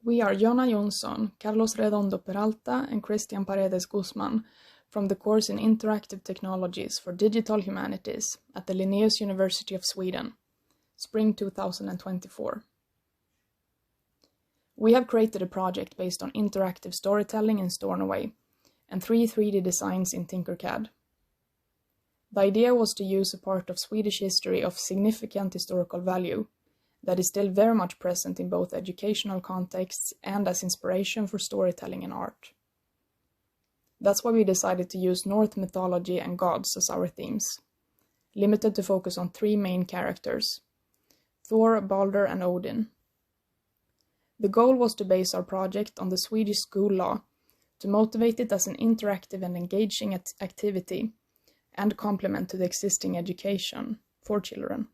We are Jonna Jonsson, Carlos Redondo Peralta, and Christian Paredes Guzman from the course in Interactive Technologies for Digital Humanities at the Linnaeus University of Sweden, Spring 2024. We have created a project based on interactive storytelling in Stornoway and 3 3D designs in Tinkercad. The idea was to use a part of Swedish history of significant historical value that is still very much present in both educational contexts and as inspiration for storytelling and art. That's why we decided to use Norse mythology and gods as our themes, limited to focus on 3 main characters: Thor, Balder, and Odin. The goal was to base our project on the Swedish school law to motivate it as an interactive and engaging activity and complement to the existing education for children.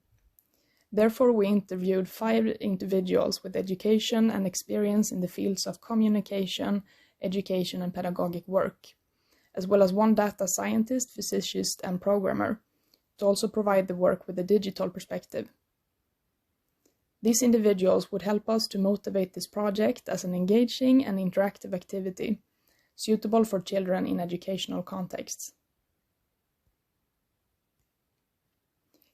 Therefore, we interviewed 5 individuals with education and experience in the fields of communication, education, and pedagogic work, as well as 1 data scientist, physicist, and programmer, to also provide the work with a digital perspective. These individuals would help us to motivate this project as an engaging and interactive activity, suitable for children in educational contexts.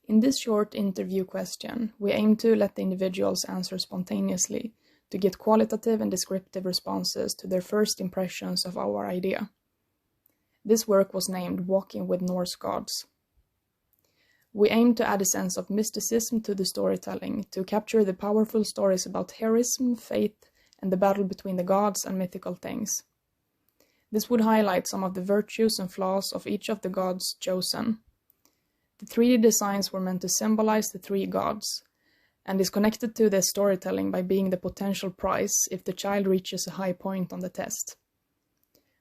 In this short interview question, we aim to let the individuals answer spontaneously to get qualitative and descriptive responses to their first impressions of our idea. This work was named Walking with Norse Gods. We aim to add a sense of mysticism to the storytelling to capture the powerful stories about heroism, faith, and the battle between the gods and mythical things. This would highlight some of the virtues and flaws of each of the gods chosen. The 3D designs were meant to symbolize the 3 gods, and is connected to the storytelling by being the potential prize if the child reaches a high point on the test.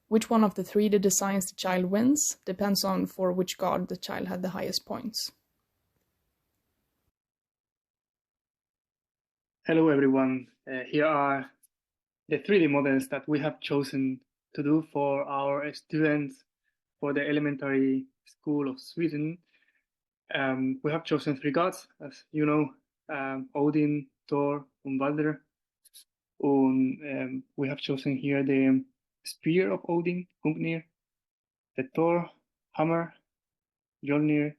Which one of the 3D designs the child wins depends on for which god the child had the highest points. Hello everyone, here are the 3D models that we have chosen to do for our students for the elementary school of Sweden. We have chosen 3 gods, as you know, Odin, Thor, and Balder. We have chosen here the spear of Odin, Gungnir, the Thor hammer, Mjolnir,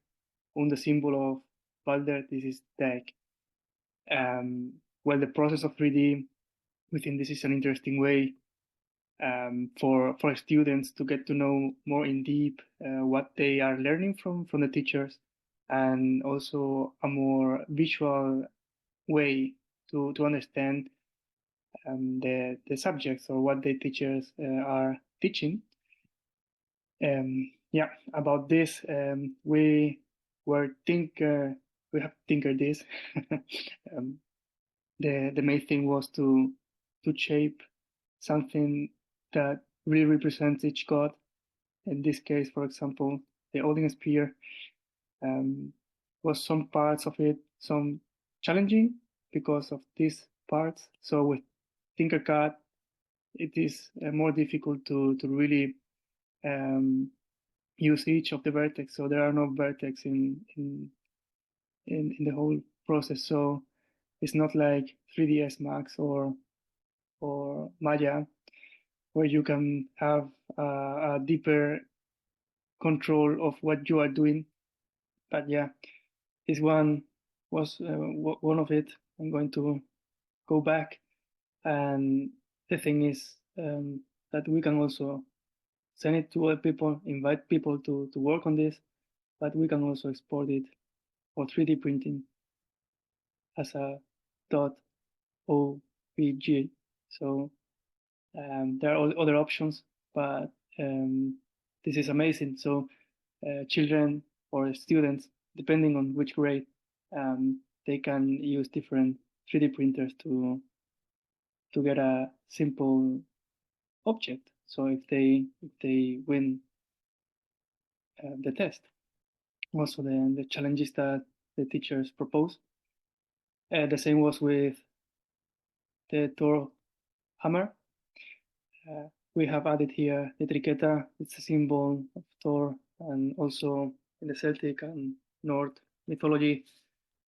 and the symbol of Balder, this is Dag. Well, the process of 3D, we think this is an interesting way for students to get to know more in deep what they are learning from the teachers, and also a more visual way to understand the subjects or what the teachers are teaching. About this, we have tinkered this. The main thing was to shape something that really represents each god. In this case, for example, the Odin spear was some parts of it some challenging because of these parts. So with Tinkercad, it is more difficult to really use each of the vertex. So there are no vertex in the whole process. So it's not like 3ds Max or Maya, where you can have a deeper control of what you are doing. But yeah, this one was one of it. I'm going to go back, and the thing is that we can also send it to other people, invite people to work on this, but we can also export it for 3D printing as a .ovg. So there are other options, but this is amazing. So children or students, depending on which grade, they can use different 3D printers to get a simple object. So if they win the test, also the challenges that the teachers propose. The same was with the Thor hammer. We have added here the triqueta. It's a symbol of Thor, and also in the Celtic and Norse mythology,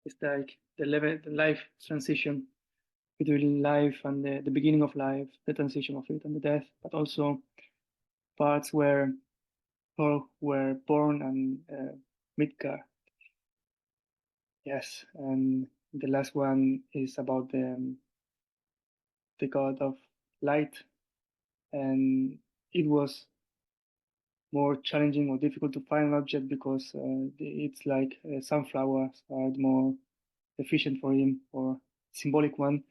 it's like the life transition between life and the beginning of life, the transition of it and the death, but also parts where Thor were born and Midgard. Yes, and the last one is about the god of light, and it was more challenging or difficult to find an object because it's like sunflowers are more efficient for him or symbolic one.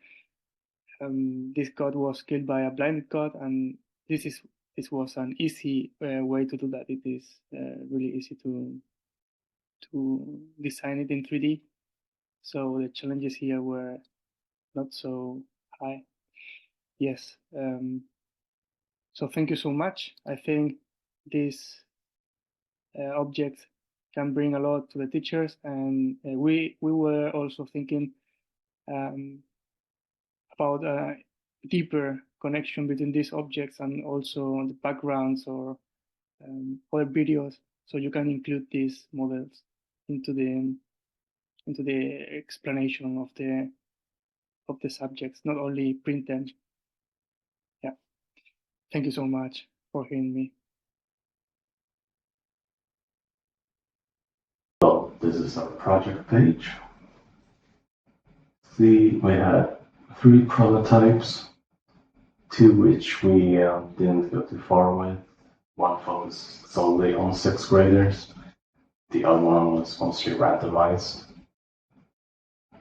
This god was killed by a blinded god, and this was an easy way to do that. It is really easy to design it in 3D. So the challenges here were not so high. Yes. So thank you so much. I think this object can bring a lot to the teachers, and we were also thinking about a deeper connection between these objects and also the backgrounds or other videos, so you can include these models into the explanation of the subjects, not only print them. Yeah. Thank you so much for hearing me. So this is our project page. See, we had 3 prototypes, 2 which we didn't go too far with. One focused solely on 6th graders. The other one was mostly randomized.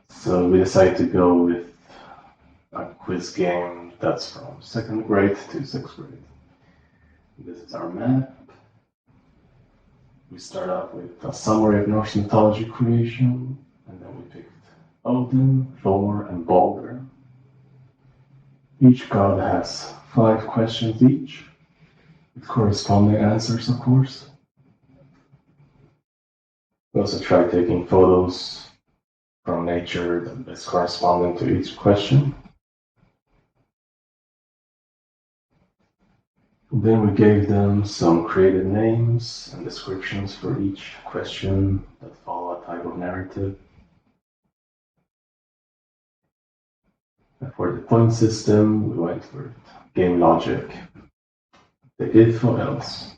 So we decided to go with a quiz game that's from 2nd grade to 6th grade. This is our map. We start off with a summary of Norse mythology creation, and then we picked Odin, Thor, and Balder. Each god has 5 questions each, with corresponding answers, of course. We also tried taking photos from nature that is corresponding to each question. Then we gave them some creative names and descriptions for each question that follow a type of narrative. And for the point system, we went for game logic, the if or else.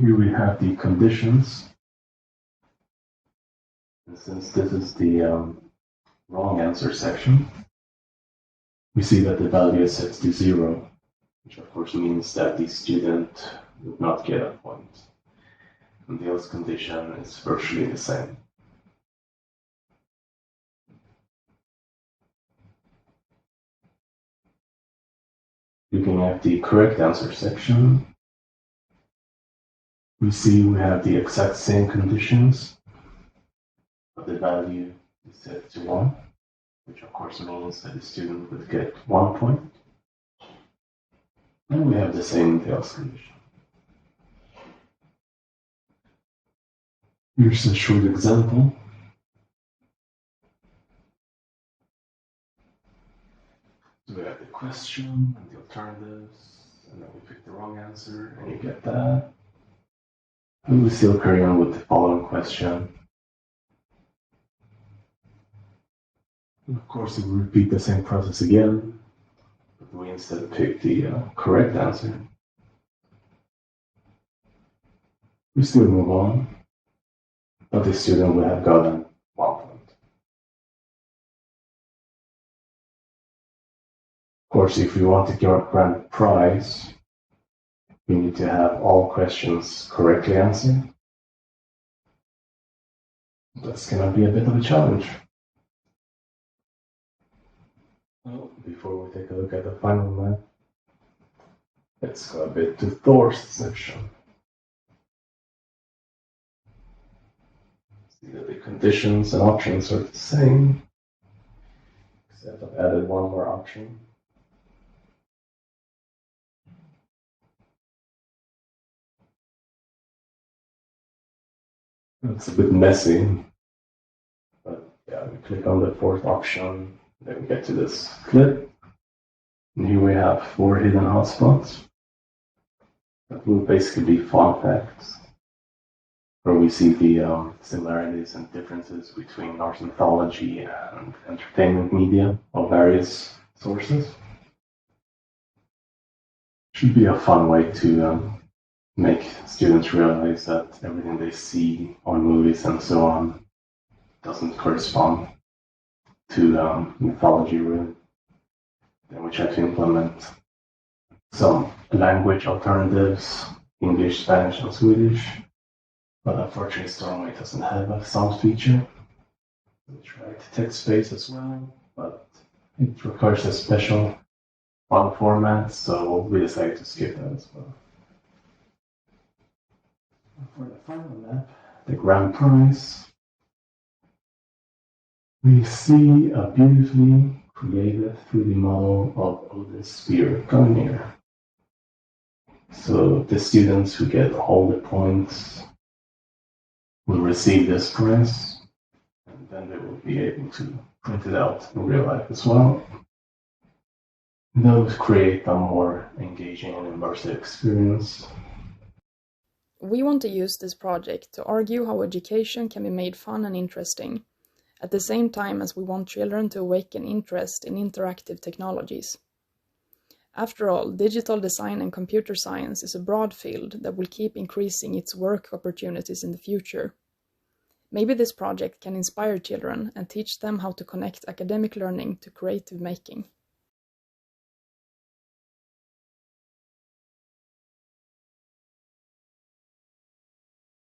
Here we have the conditions. And since this is the wrong answer section, we see that the value is set to 0, which of course means that the student would not get a point. And the else condition is virtually the same. Looking at the correct answer section, we see we have the exact same conditions, but the value is set to 1, which of course means that the student would get 1 point. And we have the same else condition. Here's a short example. So we have the question and the alternatives, and then we pick the wrong answer, and you get that. And we still carry on with the following question. And of course, if we repeat the same process again, but we instead pick the correct answer, we still move on, but the student would have gotten 1 point. Of course, if we want to grant a prize, we need to have all questions correctly answered. That's going to be a bit of a challenge. Well, before we take a look at the final map, let's go a bit to Thor's section. See that the conditions and options are the same, except I've added 1 more option. It's a bit messy, but yeah, we click on the 4th option, then we get to this clip, and here we have 4 hidden hotspots that will basically be fun facts where we see the similarities and differences between Norse mythology and entertainment media of various sources. Should be a fun way to make students realize that everything they see on movies and so on doesn't correspond to mythology, really. Then we try to implement some language alternatives, English, Spanish, and Swedish. But unfortunately, Stormway doesn't have a sound feature. We tried text-based as well, but it requires a special font format, so we decided to skip that as well. For the final map, the grand prize, we see a beautifully created 3D model of Odin's spear coming here. So the students who get all the points will receive this prize, and then they will be able to print it out in real life as well. Those create a more engaging and immersive experience. We want to use this project to argue how education can be made fun and interesting, at the same time as we want children to awaken interest in interactive technologies. After all, digital design and computer science is a broad field that will keep increasing its work opportunities in the future. Maybe this project can inspire children and teach them how to connect academic learning to creative making.